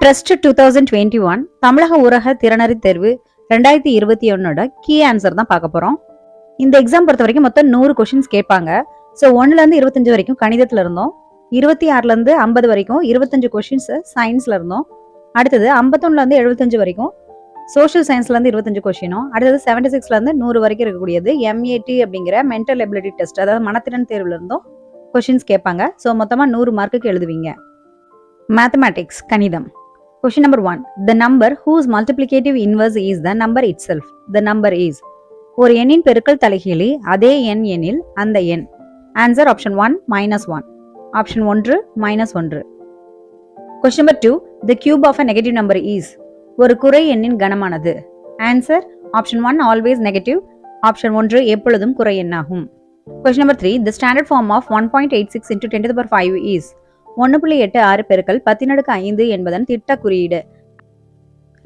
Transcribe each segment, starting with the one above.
Trust 2021 தமிழக ஊரக திறனறி தேர்வு 2021 கீ ஆன்சர் தான் பார்க்க போறோம். இந்த எக்ஸாம் பொறுத்த வரைக்கும் மொத்தம் 100 கொஸ்டின்ஸ் கேட்பாங்க. ஸோ 1ல இருந்து 25 வரைக்கும் கணிதத்துல இருந்தோம், 26ல இருந்து 50 வரைக்கும் 25 கொஸ்டின்ஸ் சயின்ஸ்ல இருந்தோம், அடுத்தது 51ல இருந்து 75 வரைக்கும் சோஷியல் சயின்ஸ்ல இருந்து 25 கொஸ்டினும், அடுத்தது 76ல இருந்து 100 வரைக்கும் இருக்கக்கூடியது MAT அப்படிங்கிற மென்டல் எபிலிட்டி டெஸ்ட், அதாவது மனத்திறன் தேர்வுல இருந்தும் கொஸ்டின்ஸ் கேட்பாங்க. ஸோ மொத்தமா 100 மார்க்குக்கு எழுதுவீங்க. மேத்தமேட்டிக்ஸ் கணிதம். Question number 1. The number whose multiplicative inverse is the number itself. The number is. ஒரு எண்ணின் பெருக்கல் தலைகீழி அதே எண் எனில் அந்த எண். Answer option 1 -1. Option 1 -1. Question number 2. The cube of a negative number is. ஒரு குறை எண்ணின் கனமானது. Answer option 1 always negative. Option 1 எப்பொழுதும் குறை எண்ணாகும். Question number 3. The standard form of 1.86 into 10 to the power 5 is. 1.86 பெருக்கல் 10^5 என்பதன் திட்ட குறியீடு.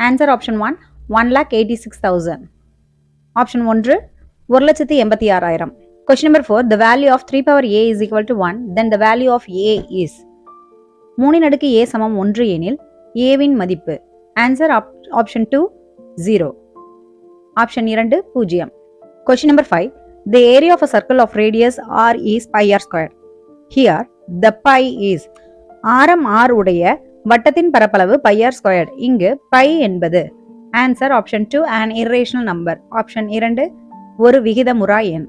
Answer option 1 1,86,000. Option 1 1,86,000. Question number 4. The value of 3 power a is equal to 1, then the value of a is. 3 a சமம் 1 எனில் a win மதிப்பு. Answer option 2 0. Option 2 0. Question number 5. The area of a circle of radius r is pi r square. Here the pi is. ஆரம் r உடைய வட்டத்தின் பரப்பளவு pi r squared. இங்கு pi என்பது. Answer option 2 an irrational number. Option 2 ஒரு விகிதமுறா எண்.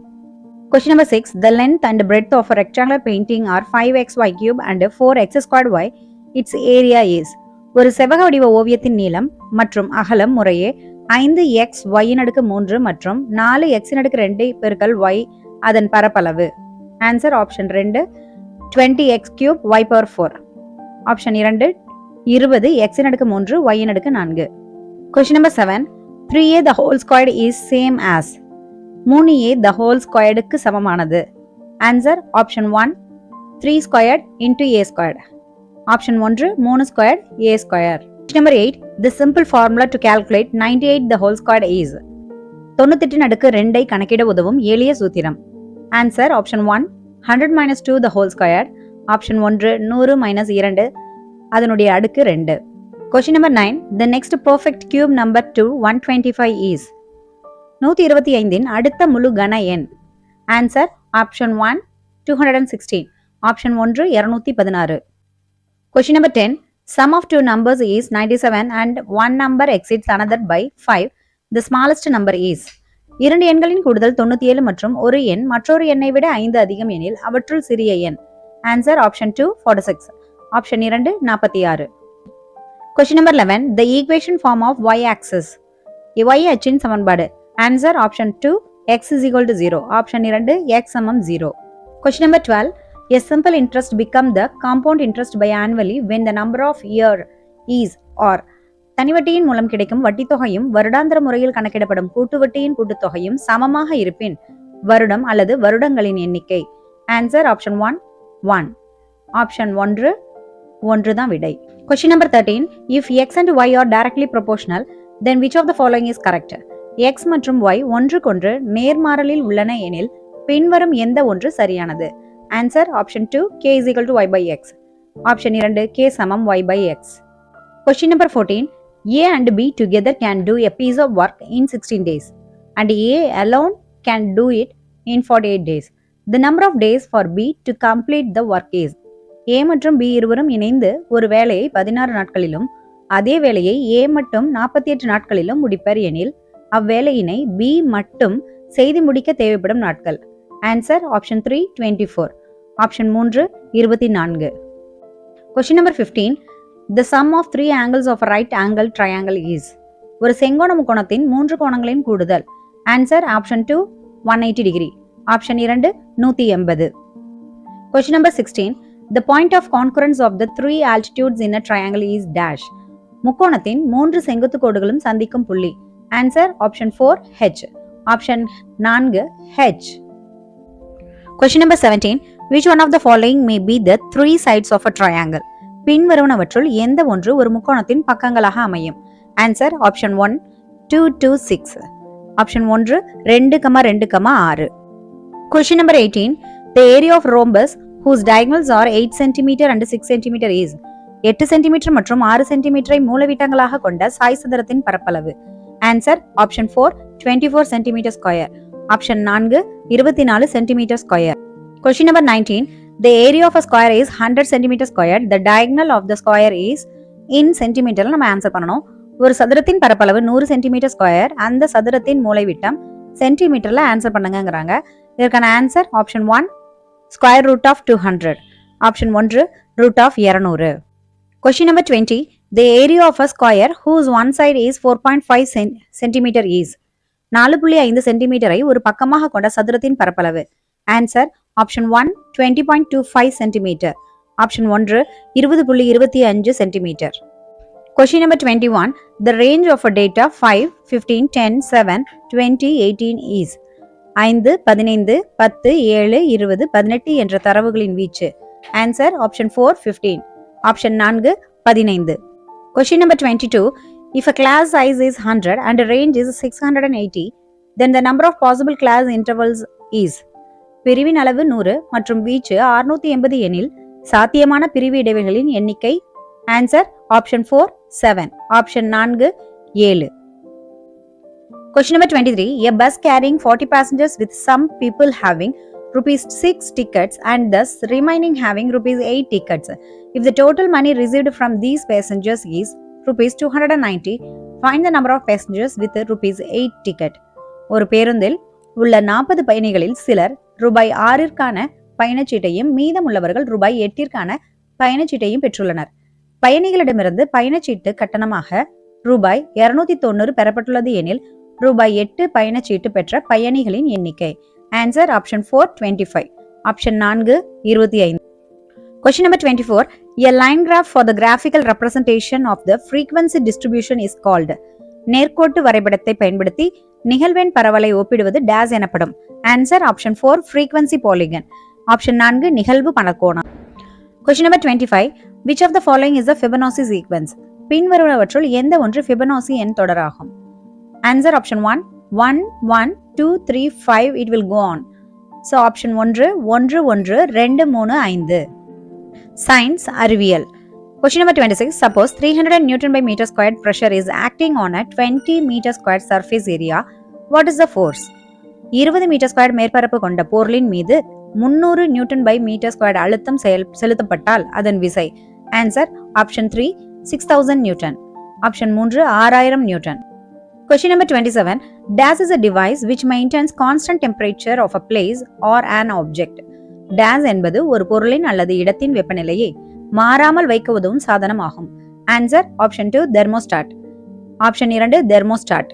Question number 6. The length and breadth of a rectangular painting are 5xy cube and 4x squared y. Its area is. ஒரு செவ்வக வடிவ ஓவியத்தின் நீளம் மற்றும் அகலம் முறையே 5xy3 மற்றும் 4x2 பெருக்கல் y அதன் பரப்பளவு. Answer option 2 20x cube y power 4. Option 2 20x3 y4. Question number 7. 3a the whole squared is same as. 3a the whole squared க்கு சமமானது. Answer option 1 3 squared into a squared. Option 1 3 squared a square. Question number 8. The simple formula to calculate 98 the whole squared is. 98 கணக்கிட உதவும் எளிய சூத்திரம். Answer option 1 100 minus 2 the whole squared. Option 1 100 minus 2 அதனுடைய அடுக்கு 2. Question number 9. The next perfect cube number to 125 is. 125 அடுத்த முழு கன எண். Answer option 1 216. Option 1 216. Question number 10. Sum of two numbers is 97 and one number exceeds another by 5. The smallest number is. 2 எண்களின் கூடுதல் 97 மற்றும் ஒரு எண் மற்றொரு எண்ணை விட 5 அதிகம் எனில் அவற்றுள் சிறிய எண். Answer option 2 46. Option 2 46. Question number 11. The equation form of y-axis. y அச்சின் சமன்பாடு. Answer option 2 x is equal to 0. Option 2 x சமம் 0. Question number 12. A simple interest become the compound interest by annually when the number of year is or. தனிவட்டியின் மூலம் கிடைக்கும் வட்டி தொகையும் வருடாந்திர முறையில் கணக்கிடப்படும் கூட்டு வட்டியின் கூட்டுத்தொகையும் சமமாக இருப்பின் வருடம் அல்லது வருடங்களின் எண்ணிக்கை. Answer option 1 1. ஆப்ஷன் 1 தான் விடை. Question number 13. If x and y are directly proportional, then which of the following is correct? x மற்றும் y ஒன்றுக்கொன்று நேர்மாறலில் உள்ளன எனில் பின்வரும் எந்த ஒன்று சரியானது. Answer option 2 k is equal to y by x. Option 2 k சமம் y by x. Question number 14. A and B together can do a piece of work in 16 days and A alone can do it in 48 days. The number of days for B to complete the work is. A மற்றும் B இருவரும் இணைந்து ஒரு வேலையை 16 நாட்களிலும் அதே வேலையை A மட்டும் 48 நாட்களிலும் முடிப்பர் எனில் அவ்வேலையினை B மட்டும் செய்து முடிக்க தேவைப்படும் நாட்கள். Answer option 3 24. Option 3 24. Question number 15. The sum of 3 angles of a right angle triangle is. ஒரு செங்கோண முக்கோணத்தின் 3 கோணங்களின் கூடுதல். Answer option 2 180 degree. Option 2 180. Question number 16. The point of concurrence of the 3 altitudes in a triangle is dash. முக்கோணத்தின் 3 செங்குத்து கோடுகளும் சந்திக்கும் புள்ளி. Answer option 4 h. Option 4 h. Question number 17. Which one of the following may be the 3 sides of a triangle? பின்வருவனவற்றுள் எந்த ஒன்று ஒரு முக்கோணத்தின் பக்கங்களாக அமையும். Answer option 1 2 2 6. Option 1 2 2 6. Question number 18. The area of rhombus whose diagonals are 8 cm and 6 cm is. 8 centimetre மற்றும் 6 சென்டிமீட்டரை மூலவிட்டங்களாக கொண்ட சாய் சதுரத்தின் பரப்பளவு. Answer option 4 24 centimetre square. Option 4 24 centimetre square. Question number 19. The area of a square is 100 centimeter squared. The diagonal of the square is in centimeter. நம்ம answer பண்ணணும். ஒரு சதுரத்தின் பரப்பளவு 100 centimetre square. அந்த சதுரத்தின் மூலைவிட்டம் சென்டிமீட்டர்ல ஆன்சர் பண்ணுங்கங்கறாங்க. இதற்கான answer option 1 square root of 200. Option 1 root of 200. Question number 20. The area of a square whose one side is 4.5 centimeter is 4.5 சென்டிமீட்டரை ஒரு பக்கமாக கொண்ட சதுரத்தின் பரப்பளவு. Answer option 1 20.25 centimetre. Option 1 20.25 centimetre. Question number 21. The range of a data 5, 15, 10, 7, 20, 18 is 5, 15, 10, 7, 20, 18 என்ற தரவுகளின் வீச்சு. Answer option 4 15. Option 4 15. Question number 22. If a class size is 100 and a range is 680, then the number of possible class intervals is பிரிவின் அளவு 100 மற்றும் வீச்சு 680 எனில் சாத்தியமான பிரிவு இடைவெளிகளின் எண்ணிக்கை. Answer option 4 7. Option 4 7. Question number 23. A bus carrying 40 passengers with some people having rupees 6 tickets and thus remaining having rupees 8 tickets. If the total money received from these passengers is rupees 290, find the number of passengers with rupees 8 ticket. ஒரு பேருந்தில் உள்ள 40 பயணிகளில் சிலர் ரூபாய் 6ற்கான பயணச்சீட்டையும் மீதமுள்ளவர்கள் ரூபாய் 8ற்கான பயணச்சீட்டையும் பெற்றுள்ளனர். பயணிகளிடமிருந்து பயணச்சீட்டு கட்டணமாக ரூபாய் 290 பெறப்பட்டுள்ளது எனில் ரூபாய் 8 பயணச்சீட்டு பெற்ற பயணிகளின் எண்ணிக்கை. Answer option 4 25. Option 4 25. Question number 24. A line graph for the graphical representation of the frequency distribution is called. நேர்கோட்டு வரைபடத்தை பயன்படுத்தி நிகழ்வெண் பரவலை ஒப்பிடுவது டேஸ் எனப்படும். Answer option 4 frequency polygon. Option 4 நிகழ்வு பணக்கோணம். Question number 25. Which of the following is a Fibonacci sequence? பின்வருவனவற்றுள் எந்த ஒன்று Fibonacci எண் தொடராகும்? Answer option 1 1 1 2 3 5 it will go on. So option 1 1 1 2 3 5. Science அறிவியல். Question number 26. Suppose 300 Newton by meter squared pressure is acting on a 20 meter squared surface area. What is the force? 20 metre square மேற்பரப்பு கொண்ட பொருளின் மீது 300 Newton by metre square அழுத்தம் செலுத்தப்பட்டால் அதன் விசை. Answer option 3 6000 Newton. Option 3 6000 Newton. Question number 27. Dash is a device which maintains constant temperature of a place or an object. Dash என்பது ஒரு பொருளின் அல்லது இடத்தின் வெப்பநிலையை மாறாமல் வைக்க உதவும் சாதனம் ஆகும். Answer option 2 thermostat. Option 2 thermostat.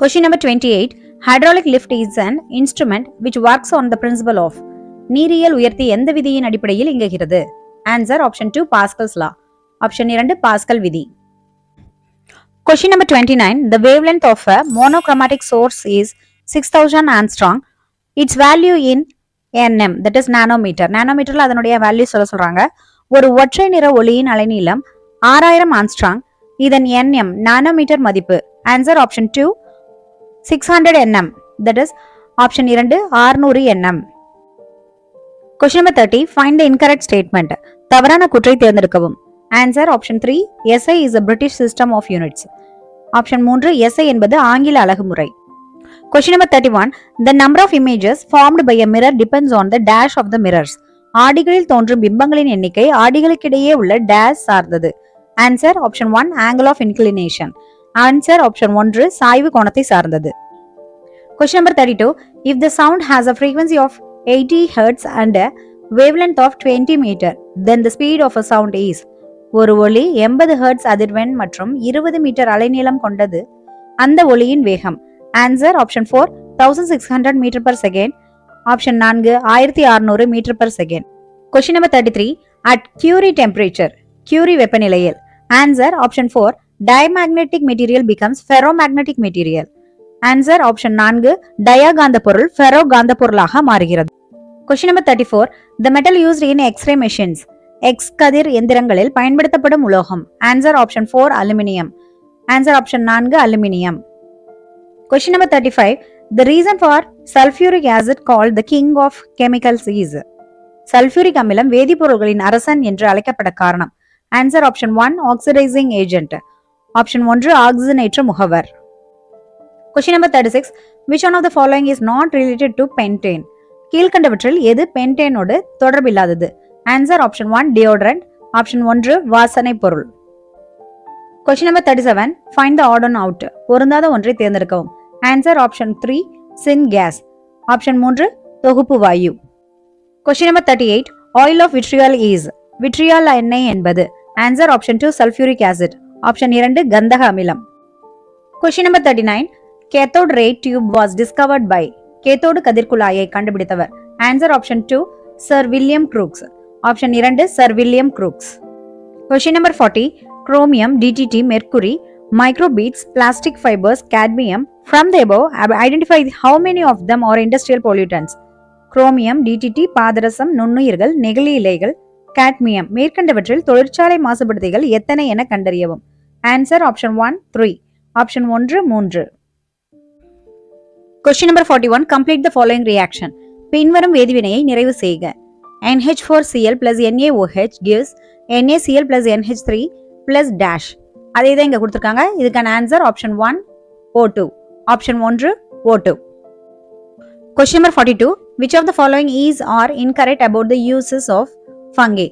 Question number 28. Hydraulic lift is an instrument which works on the principle of. நீரியல் உயர்த்தி எந்த விதியின் அடிப்படையில் இயங்குகிறது? ஆன்சர் ஆப்ஷன் 2 பாஸ்கல்ஸ் லா. ஆப்ஷன் 2 பாஸ்கல் விதி. Question number 29. The wavelength of a monochromatic source is 6000 angstrom. Its value in nm, that is nanometer. Nanometerல அதனுடைய value சொல்றாங்க. ஒரு ஒற்றை நிற ஒளியின் அலைநீளம் 6000 ஆங்ஸ்ட்ராங். இதன் nm நானோமீட்டர் மதிப்பு. Answer option 2 600 nm, that is option 2 600 nm. Question number 30. Find the incorrect statement. தவறான கூற்றை தேர்ந்தெடுக்கவும். Answer option 3 SI is a British system of units. Option 3 SI என்பது ஆங்கில அலகுமுறை. Question number 31. The number of images formed by a mirror depends on the dash of the mirrors. ஆடிகளில் தோன்றும் பிம்பங்களின் எண்ணிக்கை ஆடிகளுக்கிடையே உள்ள dash சார்ந்தது. Answer option 1 angle of inclination. Answer option 1 சாய்வு கோணத்தை சார்ந்தது. Question number 32. If the sound has a frequency of 80 Hz and a wavelength of 20 meter, then the speed of a sound is. ஒரு ஒலி 80 hertz அதிர்வெண் மற்றும் 20 metre அலைநீளம் கொண்டது. அந்த ஒலியின் வேகம். Answer option 4 1600 metre per second. ஆப்ஷன் 4 1600 metre per second. Question number 33. At Curie temperature, Curie வெப்பநிலையில். Answer option 4 diamagnetic material becomes ferromagnetic material. Answer option 4 டயாகாந்த பொருள் ஃபெரோ காந்த பொருளாக மாறுகிறது. Question number 34. The metal used in X-ray machines. X கதிர் எந்திரங்களில் பயன்படுத்தப்படும் உலோகம். Answer option 4 aluminium. Answer option 4 aluminium. Question number 35. The reason for sulfuric acid called the king of chemicals is. Sulphuric அமிலம் வேதிப்பொருள்களின் அரசன் என்று அழைக்கப்பட காரணம். Answer option 1 oxidising agent. Option 1 ஆக்சிஜனேற்ற முகவர். Question number 36. Which one of the following is not related to pentane? கீழ்கண்டவற்றில் எது பென்டேனோடு தொடர்பில்லாதது? Answer option 1 deodorant. Option 1 வாசனை பொருள். Question number 37. Find the odd one out. பொருந்தாத ஒன்றை தேர்ந்தெடுக்கவும். Answer option 3 syngas. Option 3 தொகுப்பு வாயு. கொஸ்டின் நம்பர் 38. Oil of vitriol is. Vitriol எண்ணெய் என்பது? Answer option 2 sulphuric acid. Option 2 கந்தக அமிலம். Question number 39. Cathode ray tube was discovered by. Cathode கதிர்குழாயை கண்டுபிடித்தவர்? Answer option 2 sir William க்ரூக்ஸ். Option 2 sir William Crookes. Question number 40. Chromium, DDT, mercury, microbeads, plastic fibers, cadmium. From the above, identify how many of them are industrial pollutants. Chromium, DDT, பாதரசம், நுண்ணுயிர்கள், நெகிழி இலைகள், cadmium. மேற்கண்டவற்றில் தொழிற்சாலை மாசுபடுத்திகள் எத்தனை என கண்டறியவும். Answer option 1 3. Option 1 3. Question number 41. Complete the following reaction. பின்வரும் வேதிவினையை நிறைவு செய்க. NH4Cl plus NaOH gives NaCl plus NH3 plus dash. அதே தான் இங்க கொடுத்திருக்காங்க. இதுக்கான answer option 1 O2. Option 1 O2. Question number 42. Which of the following is or incorrect about the uses of fungi?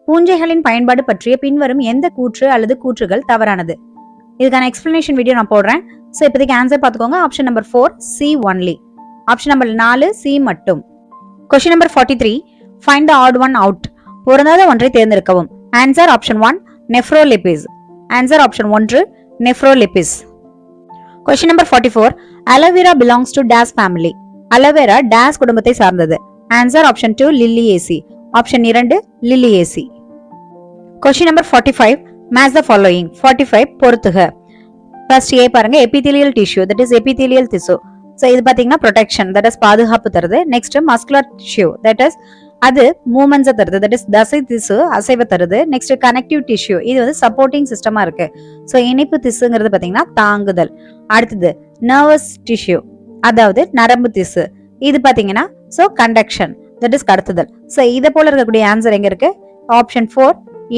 பூஞ்சைகளின் பயன்பாடு பற்றிய பின்வரும் எந்த கூற்று அல்லது கூற்றுகள் தவறானது? இதுக்கான எக்ஸ்பிளனேஷன் வீடியோ நான் போடுறேன். ஸோ இப்போதைக்கு ஆன்சர் பார்த்துக்கோங்க. Option number 4 C only. Option number 4 C மட்டும். Question number 43. Find the odd one out. பொருந்தாத ஒன்றை தேர்ந்தெடுக்கவும். Answer option 1 Nephrolepis. Answer option 1 Nephrolepis. Question number 44. Aloe vera belongs to dash family. Aloe vera dash குடும்பத்தை சார்ந்தது. Answer option 2 Liliaceae. Option 2 Liliaceae. Question number 45. Match the following. 45 பொறுத்துக. First A பாருங்க, epithelial tissue, that is epithelial திசு. So இது பார்த்தீங்கன்னா protection, that is பாதுகாப்பு தருது. Next muscular tissue, that is அது மூமெண்ட்ஸை தருது, தட் இஸ் தசை திசு அசைவை தருது. நெக்ஸ்ட் கனெக்டிவ் டிஷ்யூ, இது வந்து சப்போர்ட்டிங் சிஸ்டமா இருக்கு. ஸோ இணைப்பு திசுங்கிறது பார்த்தீங்கன்னா தாங்குதல். அடுத்தது நர்வஸ் டிஷ்யூ, அதாவது நரம்பு திசு, இது பார்த்தீங்கன்னா ஸோ கண்டக்ஷன், தட் இஸ் கடத்துதல். ஸோ இதை போல இருக்கக்கூடிய ஆன்சர் எங்க இருக்கு? ஆப்ஷன் 4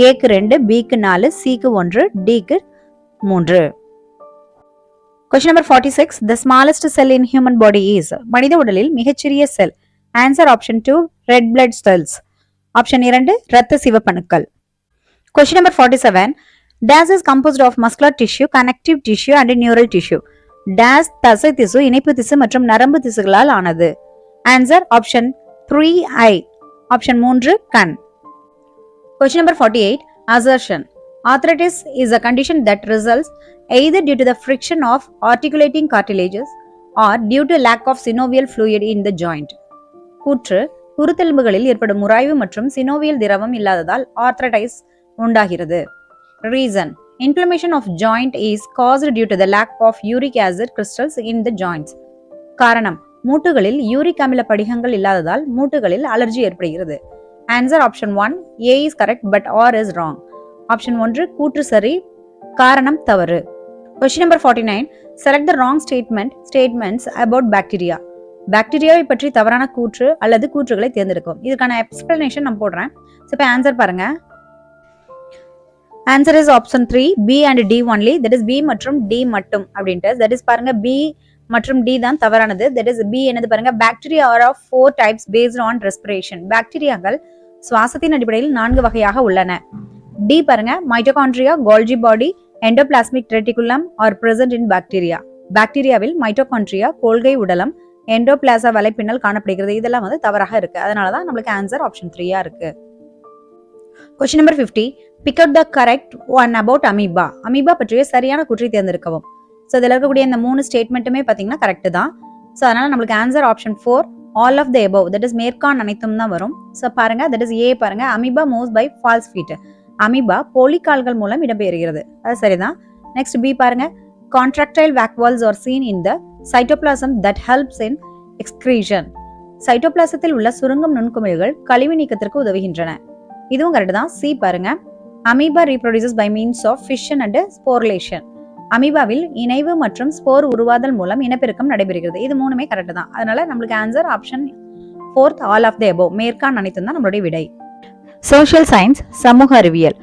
ஏக்கு 2, பிக்கு 4, சிக்கு 1, டிக்கு 3. Question number 46. The smallest cell in human body is. மனித உடலில் மிகச்சிறிய செல். Answer option 2 red blood cells. Option 2 இரத்த சிவப்பணுக்கள். Question number 47. Dash is composed of muscular tissue, connective tissue and neural tissue. Dash தசை திசு, இணைப்பு திசு மற்றும் நரம்பு திசுகளால் ஆனது. ஆன்சர் ஆப்ஷன் 3 ஐ. ஆப்ஷன் 3 கண். Question number 48. Assertion. Arthritis is a condition that results either due to the friction of articulating cartilages or due to lack of synovial fluid in the joint. கூற்று, குருத்தெலும்புகளில் ஏற்படும் உராய்வு மற்றும் சினோவியல் திரவம் இல்லாததால் ஆர்த்ரைட்டிஸ் உண்டாகிறது. Reason. Inflammation of joint is caused due to the lack of uric acid crystals in the joints. காரணம், மூட்டுகளில் uric அமில படிகங்கள் இல்லாததால் மூட்டுகளில் அலர்ஜி ஏற்படுகிறது. Answer option 1 A is correct but R is wrong. Option 1 கூற்று சரி, காரணம் தவறு. Question number 49. Select the wrong statements about bacteria. பாக்டீரியாவை பற்றி தவறான கூற்று அல்லது கூற்றுகளை தேர்ந்தெடுக்கும். இதுக்கான எக்ஸ்பிளனேஷன் நான் போடுறேன். இப்போ ஆன்சர் பாருங்க. Answer is option 3 B and D only, that is B மற்றும் டி மட்டும் அப்படின்ட்டு. தட் இஸ் பாருங்க, பி மற்றும் டி தான் தவறானது. தட் இஸ் பி என்னது பாருங்க, bacteria are of 4 types based on respiration. பாக்டீரியாக்கள் சுவாசத்தின் அடிப்படையில் 4 வகையாக உள்ளன. டி பாருங்க, mitochondria, Golgi body, endoplasmic reticulum are present in bacteria. பாக்டீரியாவில் மைட்டோகாண்ட்ரியா, கோல்கை உடலம், எண்டோபிளாசா வலைப்பின்னல் காணப்படுகிறது. இதெல்லாம் வந்து தவறாக இருக்கு. அதனாலதான் நம்மளுக்கு ஆன்சர் ஆப்ஷன் 3 இருக்கு. Question number 50. Big out the correct one about amoeba. Amoeba பற்றிய சரியான கூற்றை தேர்ந்தெடுக்கவும். ஸோ இதில் இருக்கக்கூடிய இந்த 3 ஸ்டேட்மெண்ட்டுமே பார்த்தீங்கன்னா கரெக்ட் தான். ஸோ அதனால நம்மளுக்கு answer option 4 all of the above, that is மேற்கான் அனைத்தும் தான் வரும். ஸோ பாருங்க, தட் இஸ் ஏ பாருங்க, amoeba moves by false feet. Amoeba போலிக்கால்கள் மூலம் இடம்பெறுகிறது. அது சரிதான். நெக்ஸ்ட் பி பாருங்க, contractile vacuoles are seen in the cytoplasm that helps in excretion. சைட்டோபிளாசத்தில் உள்ள சுருங்கும் நுண்குமிழ்கள் கழிவு நீக்கத்திற்கு உதவுகின்றன. இதுவும் கரெக்ட் தான். சி பாருங்க, amoeba reproduces by means of fission and sporulation. அமீபாவில் இணைவு மற்றும் ஸ்போர் உருவாதல் மூலம் இனப்பெருக்கம் நடைபெறுகிறது. இது 3மே கரெக்ட் தான். அதனால நம்மளுக்கு answer option 4 all of the above, மேற்கான் அனைத்தும் தான் நம்மளுடைய விடை. சோஷியல் சயின்ஸ், சமூக அறிவியல்.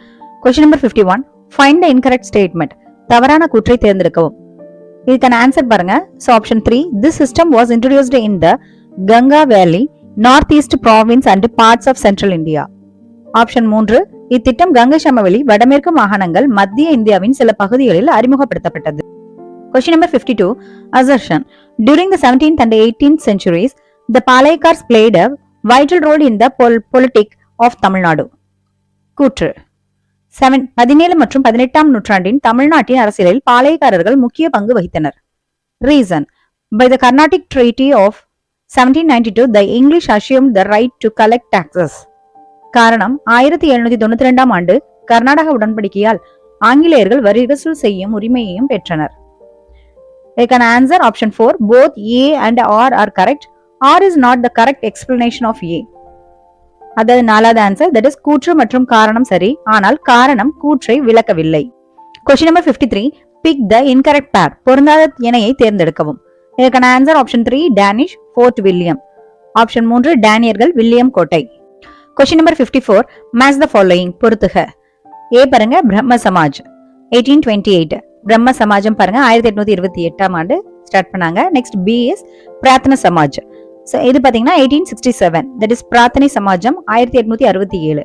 Question number 51, find the incorrect statement. தவறான கூற்றை தேர்ந்தெடுக்கவும். இதுக்கான ஆன்சர் பாருங்க. So option 3, this system was introduced in the Ganga valley, north east province and parts of central India. Option 3, இத்திட்டம் கங்கை சமவெளி, வடமேற்கு மாகாணங்கள், மத்திய இந்தியாவின் சில பகுதிகளில் அறிமுகப்படுத்தப்பட்டது. Question number 52, assertion. During the 17th and 18th centuries, the Palaikars played a vital role in the politic of Tamil Nadu. கூற்று. 17 மற்றும் 18ஆம் நூற்றாண்டின் தமிழ்நாட்டின் அரசியலில் பாளையக்காரர்கள் முக்கிய பங்கு வகித்தனர். Reason. By the Carnatic Treaty of 1792, the English assumed the right to collect taxes. காரணம், 1792ஆம் ஆண்டு கர்நாடக உடன்படிக்கையால் ஆங்கிலேயர்கள் வரி வசூல் செய்யும் உரிமையையும் பெற்றனர். They can answer option 4, both A and R are correct. R is not the correct explanation of A. அதாவது நாலாவது ஆன்சர், that is கூற்று மற்றும் காரணம் சரி, ஆனால் காரணம் கூற்றை விளக்கவில்லை. Question number 53, pick the incorrect pair. பொருந்தாத இணையை தேர்ந்தெடுக்கவும். இதற்கான answer option 3, Danish, Fort William. Option 3, டேனியர்கள், வில்லியம் கோட்டை. Question number 54, match the following. பொருத்துக. A பாருங்க, பிரம்ம சமாஜ் 1828. பிரம்ம சமாஜம் பாருங்க 1828ஆம் ஆண்டு ஸ்டார்ட் பண்ணாங்க. Next B is Prarthana Samaj. So இது பாத்தீங்கன்னா 1867, தட் இஸ் பிரார்த்தனை சமாஜம் 1867.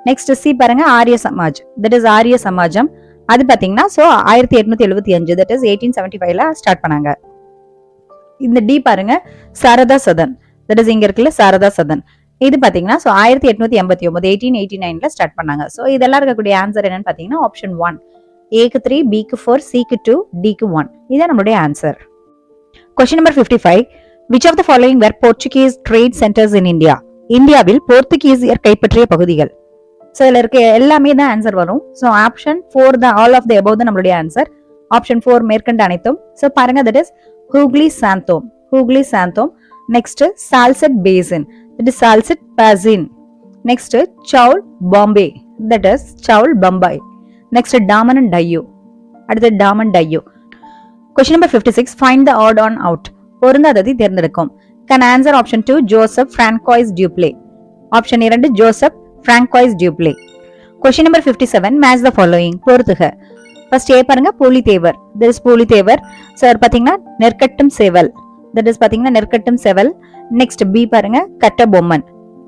நெக்ஸ்ட் சி பாருங்க, ஆரிய சமாஜ், தட் இஸ் ஆரிய சமாஜம். அது பாத்தீங்கன்னா ஸோ 1875, தட் இஸ் 1875ல ஸ்டார்ட் பண்ணாங்க. இந்த டி பாருங்க, சாரதா சதன், தட் இஸ் இங்க இருக்குல்ல சாரதா சதன். இது பாத்தீங்கன்னா ஸோ 1889, 1889ல ஸ்டார்ட் பண்ணாங்க. ஸோ இதெல்லாம் இருக்கக்கூடிய ஆன்சர் என்னன்னு பாத்தீங்கன்னா ஆப்ஷன் 1, ஏக்கு 3, பிக்கு 4, சிக்கு 2, டிக்கு 1. இதான் நம்மளுடைய answer. Question number 55, which of the following were Portuguese trade centers in India? இந்தியாவில் போர்த்துகீசியர் கைப்பற்றிய பகுதிகள். ஸோ இதுல இருக்க எல்லாமே தான் ஆன்சர் வரும். ஸோ ஆப்ஷன் 4 தான், ஆல் ஆஃப் தி அபவ் தான் நம்மளுடைய ஆன்சர். ஆப்ஷன் 4 மேற்கண்ட அனைத்தும். ஸோ பாருங்க, that is Hooghly Santhome, Hooghly Santhome. Next Salsette basin, that is Salsette Bhasin. Next Saul Bombay, that is Saul Bombay. Next Daman and Diu, அடுத்து Daman Diu. Question number 56, find the odd on out. பொருந்தாததை தேர்ந்தெடுக்கும். Can answer option 2, Joseph Francois Duplé. Option 2, Joseph Francois Duplé. Question number 57, match the following. பொருத்துக. First A பாருங்க, Pulithevar, this is Pulithevar. Sir பாத்தீங்கன்னா நெற்கட்டும் சேவல், that is பாத்தீங்கன்னா நெற்கட்டும் சேவல். Next B பாருங்க, Kattabomman.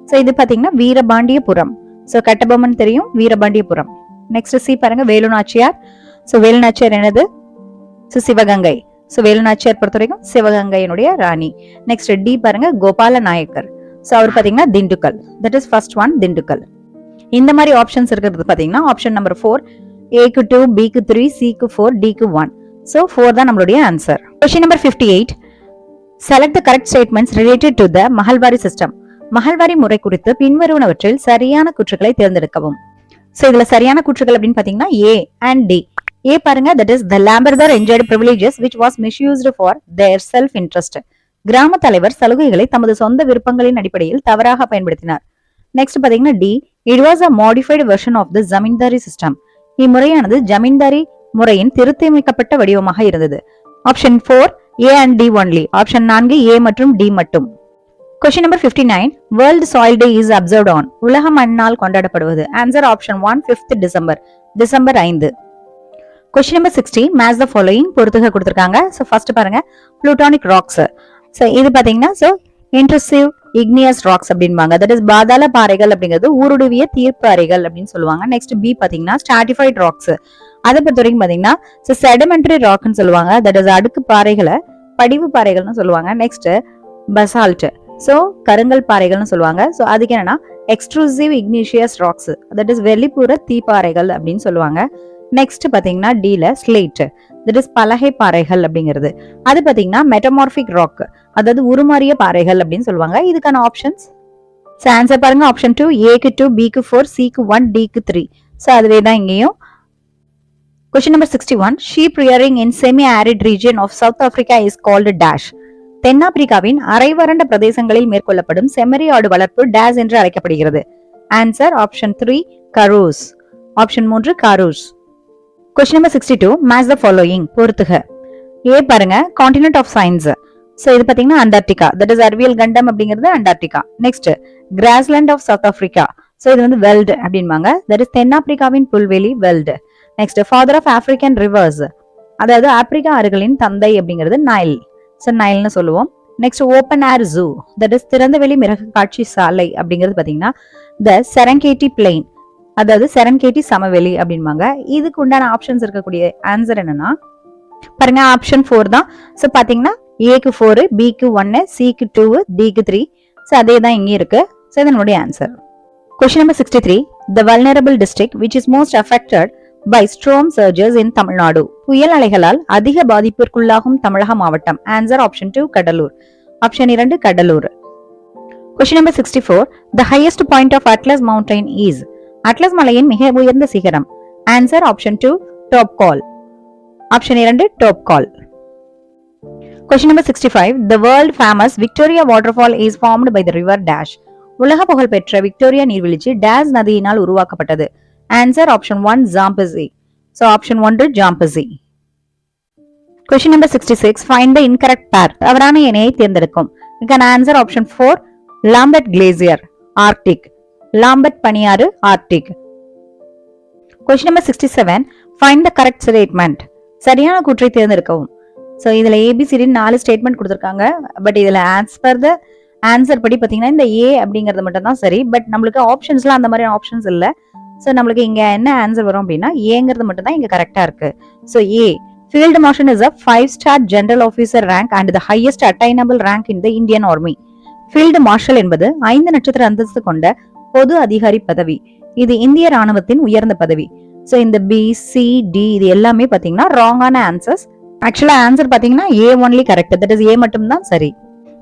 So இது பாத்தீங்கன்னா வீரபாண்டியபுரம். சோ கட்டபொம்மன் தெரியும், வீரபாண்டியபுரம். நெக்ஸ்ட் சி பாருங்க, வேலுநாச்சியார். சோ வேலுநாச்சியார் என்னது? சோ சிவகங்கை. சோ வேலுநாச்சியார் பொறுத்த வரைக்கும் சிவகங்கையினுடைய ராணி. நெக்ஸ்ட் டி பாருங்க, கோபால நாயக்கர். சோ அவர் பாத்தீங்கன்னா Dindigul, that is first one Dindigul. இந்த மாதிரி ஆப்ஷன்ஸ் இருக்கிறது பாத்தீங்கன்னா ஆப்ஷன் நம்பர் 4, ஏக்கு 2, பிக்கு 3, சிக்கு 4, டிக்கு 1. சோ 4 தான் நம்மளுடைய answer. Question number 58, select the correct statements related to the Mahalwari system. Mahalwari முறை குறித்து பின்வருவனவற்றில் சரியான கூற்றுகளை தேர்ந்தெடுக்கவும். சோ இதுல சரியான கூற்றுகள் அப்படின்னு பாத்தீங்கன்னா ஏ அண்ட் டி. ஏ பாருங்க, that is the Lamberthar enjoyed privileges which was misused for their self interest. கிராம தலைவர் சலுகைகளை தமது சொந்த விருப்பங்களின் அடிப்படையில் தவறாக பயன்படுத்தினார். நெக்ஸ்ட் பாத்தீங்கன்னா D, it was a modified version of the Zamindari system. இம்முறையானது ஜமீன்தாரி முறையின் திருத்தமைக்கப்பட்ட வடிவமாக இருந்தது. Option 4, A and D only. Option 4, A மற்றும் டி மட்டும். Question number 59, World Soil Day is observed on. உலக மண்ணால் கொண்டாடப்படுவது. Answer option 1, 5th December, December 5. Question number 60, match the following. பொறுத்துக கொடுத்திருக்காங்க. சோ ஃபர்ஸ்ட் பாருங்க, plutonic rocks. சோ இது பாத்தீங்கன்னா சோ intrusive igneous rocks அப்படின்பாங்க. தட் இஸ் பாதாள பாறைகள் அப்படிங்கிறது ஊருடுவிய தீர்ப்பாறைகள் அப்படின்னு சொல்லுவாங்க. நெக்ஸ்ட் பி பாத்தீங்கன்னா stratified rocks. அதை பொறுத்த வரைக்கும் பாத்தீங்கன்னா சோ sedimentary rockன்னு சொல்லுவாங்க. தட் இஸ் அடுக்கு பாறைகளை படிவு பாறைகள்னு சொல்லுவாங்க. நெக்ஸ்ட் basalt, சோ கருங்கல் பாறைகள்னு சொல்லுவாங்க. சோ அதுக்கு என்னன்னா extrusive Ignatius rocks, that is வெளிப்புற தீப்பாறைகள் அப்படின்னு சொல்லுவாங்க. நெக்ஸ்ட் பாத்தீங்கன்னா டீல ஸ்லேட், தட் இஸ் பலகை பாறைகள் அப்படிங்கிறது. அது பாத்தீங்கன்னா மெட்டமார்பிக் ராக், அதாவது உருமாறிய பாறைகள் அப்படின்னு சொல்லுவாங்க. இதுக்கான ஆப்ஷன்ஸ் ஆன்சர் பாருங்க, ஆப்ஷன் 2, ஏக்கு 2, பிக்கு 4, சிக்கு 1, டிக்கு 3. சோ அதுவே தான் இங்கேயும். Question number 61, sheep rearing in semi-arid region of South Africa is called dash. தென்னாப்பிரிக்காவின் அரைவறண்ட பிரதேசங்களில் மேற்கொள்ளப்படும் செம்மறி ஆடு வளர்ப்பு டேஸ் என்று அழைக்கப்படுகிறது. Answer option 3, Karoos. Option 3, Karoos. Question number 62, match the following. பொறுத்துக. ஏ பாருங்க, கான்டினென்ட் ஆஃப் சயின்ஸ். சோ இது பாத்தீங்கன்னா அண்டார்டிகா, தட் இஸ் அறிவியல் கண்டம் அப்படிங்கிறது அண்டார்டிகா. Next grassland of South Africa. So இது வந்து வெல்டு அப்படின்பாங்க. தட் இஸ் தென்னாப்பிரிக்காவின் புல்வெளி veld. Next father of African rivers, அதாவது ஆப்பிரிக்கா ஆறுகளின் தந்தை அப்படிங்கிறது நைல். ஸோ நைல்னு சொல்லுவோம். Next open air zoo, that is திறந்தவெளி மிருக காட்சி சாலை அப்படிங்கிறது பார்த்தீங்கன்னா த செரங்கேட்டி பிளெயின், அதாவது செரங்கேட்டி சமவெளி அப்படின்பாங்க. இதுக்கு உண்டான ஆப்ஷன்ஸ் இருக்கக்கூடிய ஆன்சர் என்னன்னா பாருங்க, ஆப்ஷன் 4 தான். ஸோ பார்த்தீங்கன்னா ஏக்கு 4, பிக்கு 1, சிக்கு 2, டிக்கு 3. ஸோ அதே தான் இங்கே இருக்கு. ஸோ இதனுடைய answer. Question number 63. The vulnerable district which is most affected by storm surges in Tamil Nadu. புயல் அலைகளால் அதிக பாதிப்பிற்குள்ளாகும் தமிழக மாவட்டம். Answer option 2 Cuddalore. Option 2 Cuddalore. Question number 64. The highest point of Atlas mountain is. Atlas மலையின் மிக உயர்ந்த சிகரம். Answer option 2 Top Col. Option 2 Top Col. Question number 65. The world famous Victoria waterfall is formed by the river dash. உலக புகழ்பெற்ற Victoria நீர்வீழ்ச்சி dash நதியினால் உருவாக்கப்பட்டது. Answer option 1 Zambezi. So option 1 Zambezi. Question number 66. Find the incorrect pair. தவறான இணையை தேர்ந்தெடுக்கும். இதுக்கான answer option 4 Lambert glacier Arctic. Lambert பனியாறு Arctic. Question number 67. Find the correct statement. சரியான கூற்றை தேர்ந்தெடுக்கவும். ஸோ இதுல ஏபிசிடி 4 ஸ்டேட்மெண்ட் கொடுத்துருக்காங்க. பட் இதுல ஆஸ் பர் த ஆன்சர் படி பார்த்தீங்கன்னா இந்த ஏ அப்படிங்கிறது மட்டும் தான் சரி. பட் நம்மளுக்கு ஆப்ஷன்ஸ்லாம் அந்த மாதிரி ஆப்ஷன்ஸ் இல்லை. ஸோ நம்மளுக்கு இங்க என்ன ஆன்சர் வரும் அப்படின்னா ஏங்கிறது மட்டும் தான் இங்க கரெக்டா இருக்கு. So a field marshal is a 5-star general officer rank and the highest attainable rank in the Indian Army. Field marshal என்பது 5 நட்சத்திர அந்தஸ்து கொண்ட பொது அதிகாரி பதவி. இது இந்திய ராணுவத்தின் உயர்ந்த பதவி. ஸோ இந்த பி சி டி இது எல்லாமே பார்த்தீங்கன்னா ராங்கான ஆன்சர்ஸ். ஆக்சுவலா ஆன்சர் பார்த்தீங்கன்னா ஏ ஒன்லி கரெக்ட். தட் இஸ் ஏ மட்டும் தான் சரி.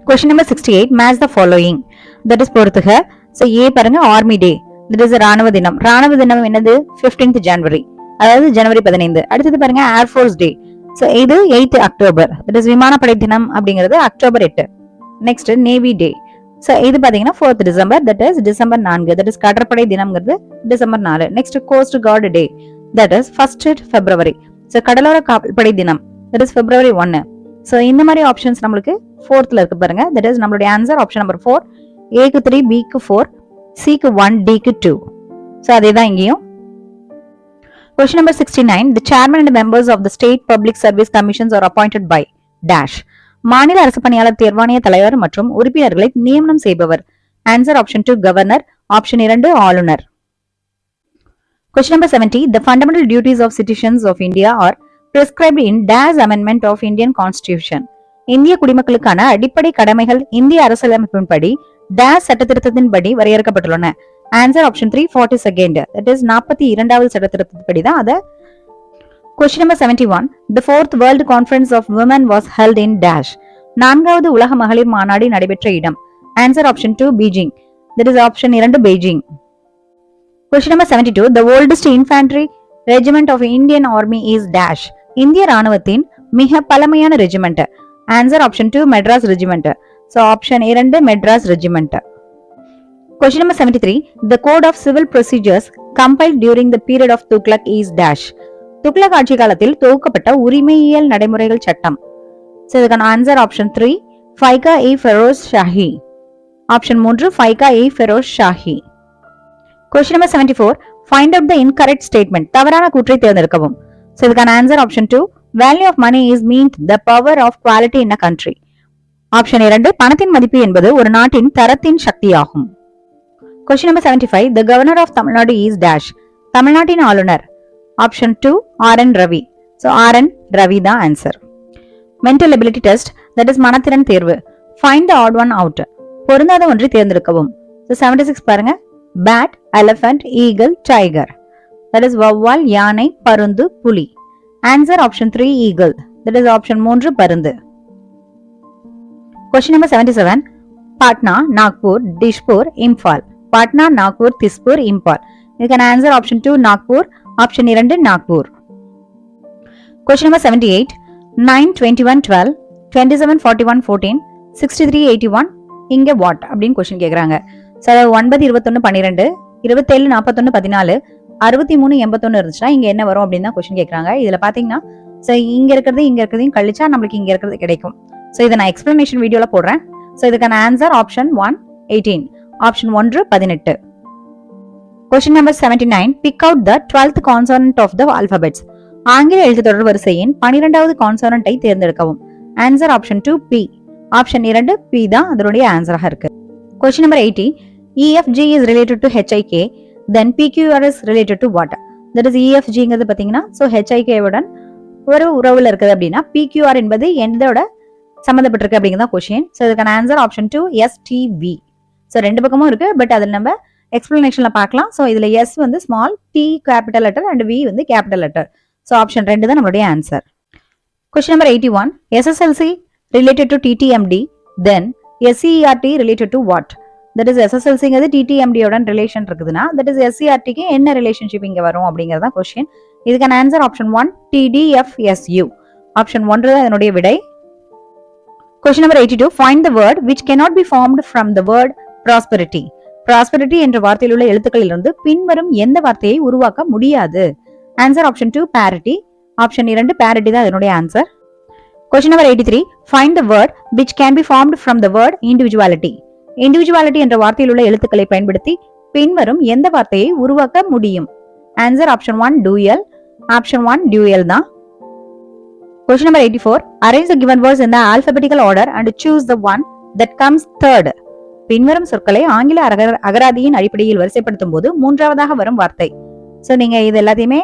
Question number 68. Match the following. That is பொறுத்துக. So A பாருங்க ஆர்மி டே. That is ராணுவ தினம். ராணுவ தினம் என்னது 15th January. அதாவது ஜனவரி 15. அடுத்தது பாருங்க ஏர்ஃபோர்ஸ் டே. So இது 8th அக்டோபர். That is விமானப்படை தினம் அப்படிங்கிறது October 8. Next navy day. So இது பாத்தீங்கன்னா 4th December. That is December 4. That is கடற்படை தினம்ங்கிறது December 4. Next coast guard day. That is 1st February. So கடலோர காவல்படை தினம். That is February 1. ஸோ இந்த மாதிரி ஆப்ஷன்ஸ் நம்மளுக்கு 4th இருக்கு பாருங்க. தட் இஸ் நம்மளுடைய ஆன்சர் ஆப்ஷன் நம்பர் 4. ஏக்கு 3, பிக்கு 4, சிக்கு 1, டிக்கு 2. ஸோ அதே தான் இங்கேயும். Question number 69. The chairman and members of the state public service commissions are appointed by dash. மாநில அரசு பணியாளர் தேர்வாணைய தலைவர் மற்றும் உறுப்பினர்களை நியமனம் செய்பவர். Answer option 2 governor. ஆப்ஷன் 2 ஆளுநர். Question number 70. The fundamental duties of citizens of India are prescribed in dash amendment of Indian Constitution. இந்திய குடிமக்களுக்கான அடிப்படை கடமைகள் இந்திய அரசியலமைப்பின்படி dash சட்டத்திருத்தத்தின்படி வரையறுக்கப்பட்டுள்ளன. Answer option 3 42nd. That is 42வது சட்டத்திருத்தத்தின்படி தான் அத. Question number 71. The 4th World Conference of Women was held in dash. 4வது உலக மகளிர் மாநாடு நடைபெற்ற இடம். Answer option 2 Beijing. That is option 2 Beijing. Question number 72. The oldest infantry regiment of Indian Army is dash. இந்திய ராணுவத்தின் மிக பழமையான regiment. Answer option 2 Madras regiment. So option 2 Madras regiment. Question number 73. The Code of Civil Procedures compiled during the period of Tughlaq is dash. Tughlaq ஆட்சி காலத்தில் தொகுக்கப்பட்ட உரிமையியல் நடைமுறைகள் சட்டம். ஸோ இதுக்கான answer option 3 Fiqh e Feroz Shahi. Option 3 Fiqh e Feroz Shahi. Question number 74. Find out the incorrect statement. தவறான கூற்றை தேர்ந்தெடுக்கவும். So இதுக்கான answer option 2 value of money is meant the power of quality in a country. Option 2 பணத்தின் மதிப்பு என்பது ஒரு நாட்டின் தரத்தின் சக்தியாகும். Question number 75. The governor of Tamil Nadu is dash. தமிழ்நாட்டின் ஆளுநர். ஆப்ஷன் 2 RN Ravi. So RN Ravi தான் answer. Mental ability test, that is மனத்திறன் தேர்வு. Find the odd one out. பொருந்தாத ஒன்றை தேர்ந்தெடுக்கவும். So 76 பாருங்க. Bat, elephant, eagle, tiger. That is வௌவால், யானை, பருந்து, புலி. Answer option 3 eagle. That is option 3 பருந்து. Question number 77. Patna, Nagpur, Dishpur, Imphal. Patna, Nagpur, Dispur, Imphal. You can answer option 2 Nagpur. Option 2 Nagpur. Question number 78. 9, 21, 12, 27, 41, 14, 63, 81. இங்க what அப்படின்னு question கேக்குறாங்க. So அதாவது 9, 21, 12, 27, 41, 14, 63, 81 இருந்துச்சுன்னா இங்க என்ன வரும் அப்படின்னு தான் கொஸ்டின் கேட்கறாங்க. இதுல பாத்தீங்கன்னா ஸோ இங்க இருக்கிறதையும் கழிச்சா நம்மளுக்கு இங்க இருக்கிறது கிடைக்கும். ஸோ இதை நான் எக்ஸ்பிளனேஷன் வீடியோல போடுறேன். ஸோ இதுக்கான answer option 1 18. Option 1 18. Question number 79. Pick out the 12th consonant of the alphabets. ஆங்கில எழுத்து தொடர் வரிசையின் 12வது கான்சோனன்ட்டை தேர்ந்தெடுக்கவும். Answer option 2 P. Option 2 P தான் அதனுடைய ஆன்சராக இருக்கு. Question number 80. EFG is related to HIK, then PQR is related to what? That is EFGங்கிறது பாத்தீங்கன்னா so HIK உடன் ஒரு உறவுல இருக்குது அப்படின்னா PQR என்பது எந்தோட சம்பந்தப்பட்டிருக்கு அப்படிங்கிறதா கொஸ்டின். ஸோ இதுக்கான ஆன்சர் ஆப்ஷன் 2 STV. ஸோ ரெண்டு பக்கமும் இருக்கு, பட் அதில் நம்ம எக்ஸ்பிளனேஷன்ல பார்க்கலாம். ஸோ இதுல S வந்து small, T capital letter and V வந்து கேபிட்டல் லெட்டர். ஸோ ஆப்ஷன் 2 தான் நம்மளுடைய answer. Question number 81. SSLC related to TTMD, then SCERT related to what? That is SSLCங்கிறது TTMD உடன் ரிலேஷன் இருக்குதுன்னா that is SCERTக்கு என்ன ரிலேஷன்ஷிப் இங்க வரும் அப்படிங்கறத கொஸ்டின். இதுக்கான ஆன்சர் ஆப்ஷன் 1 TDFSU. ஆப்ஷன் 1 தான் இதனுடைய விடை. Question number 82. Find the word which cannot be formed from the word prosperity. Prosperity என்ற வார்த்தையில் உள்ள எழுத்துக்களிலிருந்து பின்வரும் எந்த வார்த்தையை உருவாக்க முடியாது? Answer option 2 parity. Option 2 parity தான் இதனுடைய answer. Question number 83. Find the word which can be formed from the word individuality. Individuality என்ற வார்த்தையில் உள்ள எழுத்துக்களை பயன்படுத்தி பின்வரும் எந்த வார்த்தையை உருவாக்க முடியும்? Answer option 1 dual. Option 1 dual தான். Question number 84. Arrange the given words in the alphabetical order and choose the one that comes third. பின்வரும் சொற்களை ஆங்கில அகராதியின் அடிப்படையில் வரிசைப்படுத்தும் போது மூன்றாவதாக வரும் வார்த்தை. ஸோ நீங்க இது எல்லாத்தையுமே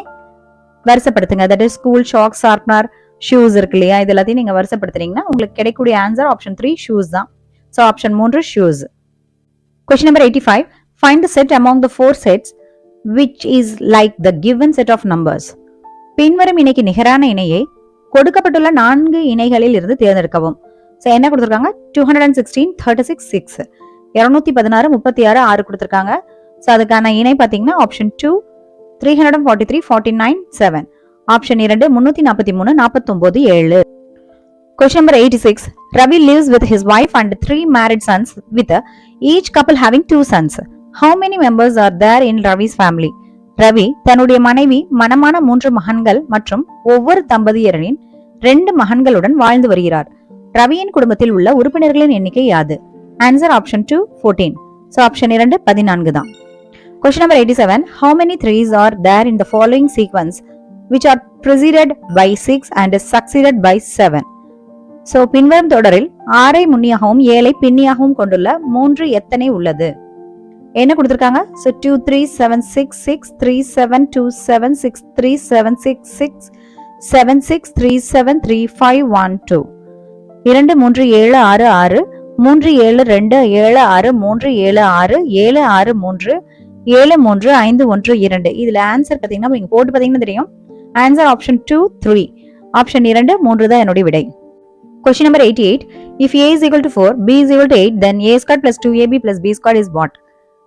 வரிசைப்படுத்துங்க. That is school, shock, sharpener, shoes இருக்கு இல்லையா, இது எல்லாத்தையும் நீங்க வரிசைப்படுத்துறீங்கன்னா உங்களுக்கு கிடைக்கக்கூடிய ஆன்சர் ஆப்ஷன் 3 ஷூஸ் தான். So option 3 shoes. Question number 85. Find the set among the 4 sets which is like the given set of numbers. பின்வரும் இணைக்கு நிகரான இணையை கொடுக்கப்பட்டுள்ள 4 இணைகளில் இருந்து தேர்ந்தெடுக்கவும். ஸோ என்ன கொடுத்துருக்காங்க? 216, 36, 6. 216, 36, 6 கொடுத்துருக்காங்க. ஸோ அதுக்கான இணை பார்த்தீங்கன்னா option 2 343, 49, 7. Option 2 343, 49, 7. Question number 86. Ravi lives with his wife and 3 married sons with each couple having 2 sons. How many members are there in Ravi's family? Ravi தன்னுடைய மனைவி, மணமான 3 மகன்கள் மற்றும் ஒவ்வொரு தம்பதியரின் 2 மகன்களுடன் வாழ்ந்து வருகிறார். ரவியின் குடும்பத்தில் உள்ள உறுப்பினர்களின் எண்ணிக்கை யாது? Answer option 2 14. ஸோ ஆப்ஷன் 2 14 தான். Question number 87. How many threes are there in the following sequence which are preceded by 6 and succeeded by 7? So பின்வரும் தொடரில் 6ஐ முன்னியாகவும் 7ஐ பின்னியாகவும் கொண்டுள்ள 3 எத்தனை உள்ளது? என்ன கொடுத்திருக்காங்க? So 2 3 7 6 6 3 7 2 7 6 3 7 6 6 7 6 3 7 3 5 1 2. 2 3 7 6 6 3 7 2 7 6 3 7 6 7 6 3 7 3 5 1 2. இதுல ஆன்சர் பாத்தீங்கன்னா நீங்க போட்டு பாத்தீங்கன்னா தெரியும். Answer option 2 3. ஆப்ஷன் 2 3 தான் என்னுடைய விடை. Question number 88. If A is equal to 4, B is equal to 8, then A squared plus 2AB plus B squared is what?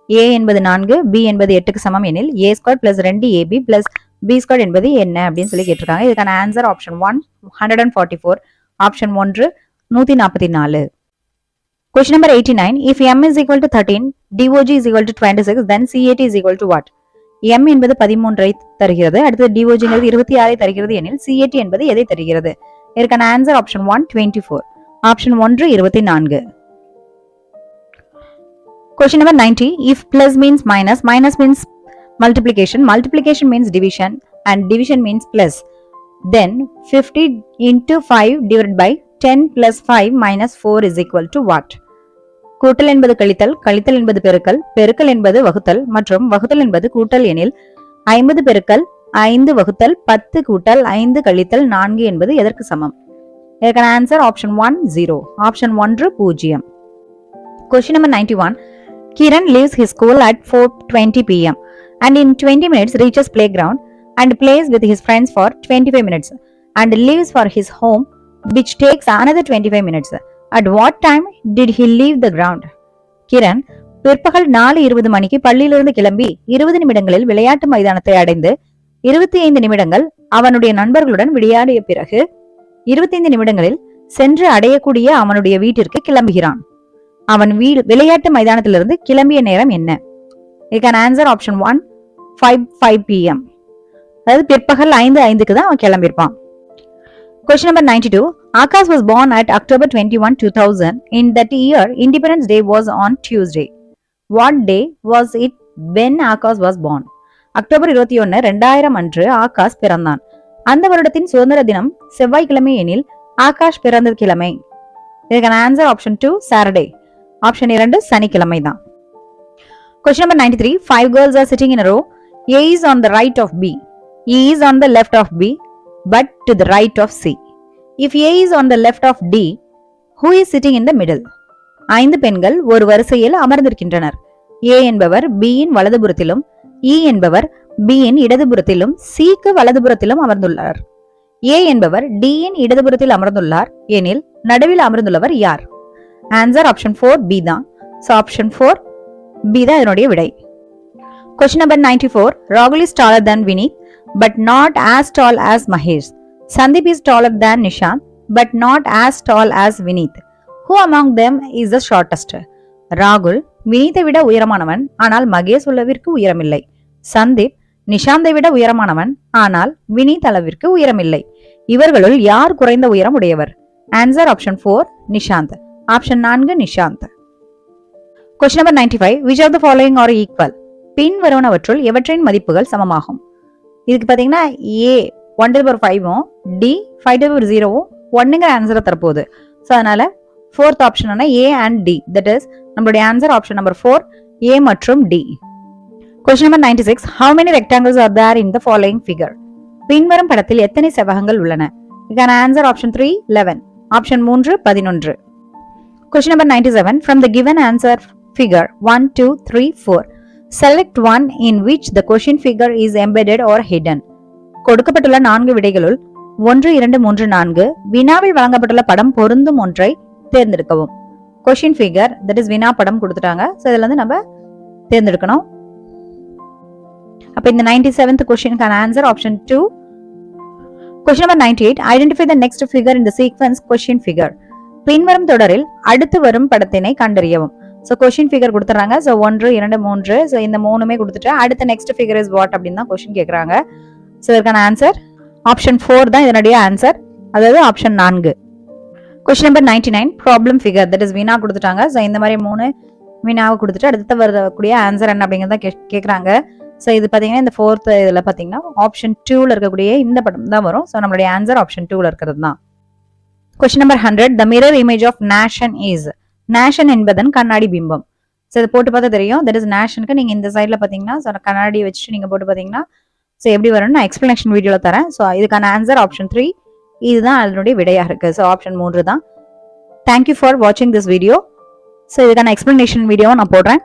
A என்பது 4, B என்பது 8க்கு சமம் எனில் A squared plus 2AB plus B squared என்பது என்ன அப்படின்னு சொல்லி கேட்டிருக்காங்க. இதுக்கான answer option 1 144. Option 1 144. Question number 89. If M is equal to 13, DOG is equal to 26, then CAT is equal to what? M என்பது 13ஐ தருகிறது, அடுத்து DOG என்பது 26ஐ தருகிறது எனில் CAT என்பது எதை தருகிறது? இதற்கான answer option 1 24. Option 1 24. Question number 90. If plus means minus, minus means multiplication, multiplication means division, and division means plus, then 50 into 5 divided by 10 plus 5 minus 4 is equal to what? கூட்டல் என்பது கழித்தல், கழித்தல் என்பது பெருக்கல், பெருக்கல் என்பது வகுத்தல் மற்றும் வகுத்தல் என்பது கூட்டல் எனில் 50 பெருக்கல் 5 வகுத்தல் 10 கூட்டல் 5 கழித்தல் 4 என்பது எதற்கு சமம்? இதற்கான answer option 1 0. Option 1 0. Question number 91. Kiran leaves his school at 4:20 p.m. and in 20 minutes reaches playground and plays with his friends for 25 minutes and leaves for his home which takes another 25 minutes. At what time did he leave the ground? Kiran பிற்பகல் 4:20 மணிக்கு பள்ளியிலிருந்து கிளம்பி 20 நிமிடங்களில் விளையாட்டு மைதானத்தை அடைந்து 25 நிமிடங்கள் அவனுடைய நண்பர்களுடன் விளையாடிய பிறகு 25 நிமிடங்களில் சென்று அடையக்கூடிய அவனுடைய வீட்டிற்கு கிளம்புகிறான். அவன் விளையாட்டு மைதானத்திலிருந்து கிளம்பிய நேரம் என்ன? இதுக்கான ஆன்சர் ஆப்ஷன் 1 5 p.m. அதாவது பிற்பகல் 5:05க்கு தான் அவன் கிளம்பியிருப்பான். Question number 92. Akash was born at October 21, 2000. In that year, Independence Day was on Tuesday. What day was it when Akash was born. October 21 2000 அன்று ஆகாஷ் பிறந்தான். அந்த வருடத்தின் சுதந்திர தினம் செவ்வாய்க்கிழமை எனில் ஆகாஷ் பிறந்த கிழமை. இதுக்கான ஆன்சர் ஆப்ஷன் 2 சாட்டர்டே. ஆப்ஷன் 2 சனிக்கிழமை தான். Question number 93. 5 girls are sitting in a row. A is on the right of B. E is on the left of B, but to the right of C. If A is on the left of D, who is sitting in the middle? 5 பெண்கள் ஒரு வரிசையில் அமர்ந்திருக்கின்றனர். A என்பவர் B இன் வலதுபுறத்திலும், E என்பவர் B இன் இடதுபுறத்திலும், C க்கு வலதுபுறத்திலும் அமர்ந்துள்ளார். A என்பவர் D இன் இடதுபுறத்தில் அமர்ந்துள்ளார் எனில் நடுவில் அமர்ந்துள்ளவர் யார்? ஆன்சர் ஆப்ஷன் 4 B தான். So ஆப்ஷன் 4 B தான் இதனுடைய விடை. Question number 94. Rahul is taller than Vineet, but not as tall as Mahesh. Sandeep is taller than Nishant, but not as tall as Vineet. Who among them is the shortest? ராகுல் வினீத்தை விட உயரமானவன், ஆனால் மகேஷ் அளவிற்கு உயரமில்லை. சந்தீப் நிஷாந்தை விட உயரமானவன், ஆனால் வினீத் அளவிற்கு உயரமில்லை. இவர்களுள் யார் குறைந்த உயரம் உடையவர்? Answer option 4 Nishant. Option 4 Nishant. Question number 95. Which of the following are equal? பின் வருவனவற்றுள் எவற்றின் மதிப்புகள் சமமாகும்? இதுக்கு பாத்தீங்கன்னா A 1/5 D 5/0 1ங்கிற ஆன்சரை தரப்போகுது. ஸோ அதனால fourth option A and D. That is நம்மளுடைய ஆன்சர் ஆப்ஷன் நம்பர் 4 A மற்றும் D. Question number 96. How many rectangles are there in the following figure? பின்வரும் படத்தில் எத்தனை செவ்வகங்கள் உள்ளன? இதுக்கான answer option 3 11. Option 3 11. Question number 97. From the given answer figure 1 2 3 4, select one in which the question figure is embedded or hidden. கொடுக்கப்பட்டுள்ள 4 விடைகளுள் 1 2 3 4 வினாவில் வழங்கப்பட்டுள்ள படம் பொருந்தும் ஒன்றை தேர்ந்தெடுக்கவும். கொஸ்டின் ஃபிகர் தட் இஸ் வினா படம் கொடுத்துட்டாங்க. ஸோ இதுல இருந்து நம்ம தேர்ந்தெடுக்கணும். அப்ப இந்த 97th கொஸ்டினுக்கான answer option 2. Question number 98. Identify the next figure in the sequence question figure. பின்வரும் தொடரில் அடுத்து வரும் படத்தினை கண்டறியவும். ஸோ கொஸ்டின் ஃபிகர் கொடுத்துறாங்க. ஸோ 1 2 3. ஸோ இந்த 3மே கொடுத்துட்டு அடுத்த நெக்ஸ்ட் ஃபிகர் இஸ் வாட் அப்படின்னு தான் கொஸ்டின் கேட்குறாங்க. ஸோ இதற்கான ஆன்சர் ஆப்ஷன் 4 தான் இதனுடைய ஆன்சர், அதாவது option 4. Question number 99. Problem figure that is வினா கொடுத்துட்டாங்க. ஸோ இந்த மாதிரி 3 வினாவை கொடுத்துட்டு அடுத்த வரக்கூடிய ஆன்சர் என்ன அப்படிங்கிறத கேட்குறாங்க. ஸோ இது பார்த்தீங்கன்னா இந்த 4th இதில் பார்த்தீங்கன்னா ஆப்ஷன் 2ல இருக்கக்கூடிய இந்த படம் தான் வரும். ஸோ நம்மளுடைய ஆன்சர் ஆப்ஷன் 2ல இருக்கிறது தான். Question number 100. The mirror image of Nashan is. Nashan என்பதன் கண்ணாடி பிம்பம். ஸோ இதை போட்டு பார்த்தா தெரியும். தட் இஸ் நேஷனுக்கு நீங்கள் இந்த சைடில் பார்த்தீங்கன்னா கண்ணாடி வச்சுட்டு நீங்கள் போட்டு பார்த்தீங்கன்னா ஸோ எப்படி வரும்னு நான் எக்ஸ்பிளனேஷன் வீடியோவில் தரேன். ஸோ இதுக்கான ஆன்சர் ஆப்ஷன் 3. இதுதான் அதனுடைய விடையாக இருக்குது. ஸோ ஆப்ஷன் 3 தான். தேங்க்யூ ஃபார் வாட்சிங் திஸ் வீடியோ. ஸோ இதுக்கான எக்ஸ்பிளனேஷன் வீடியோவை நான் போடுறேன்.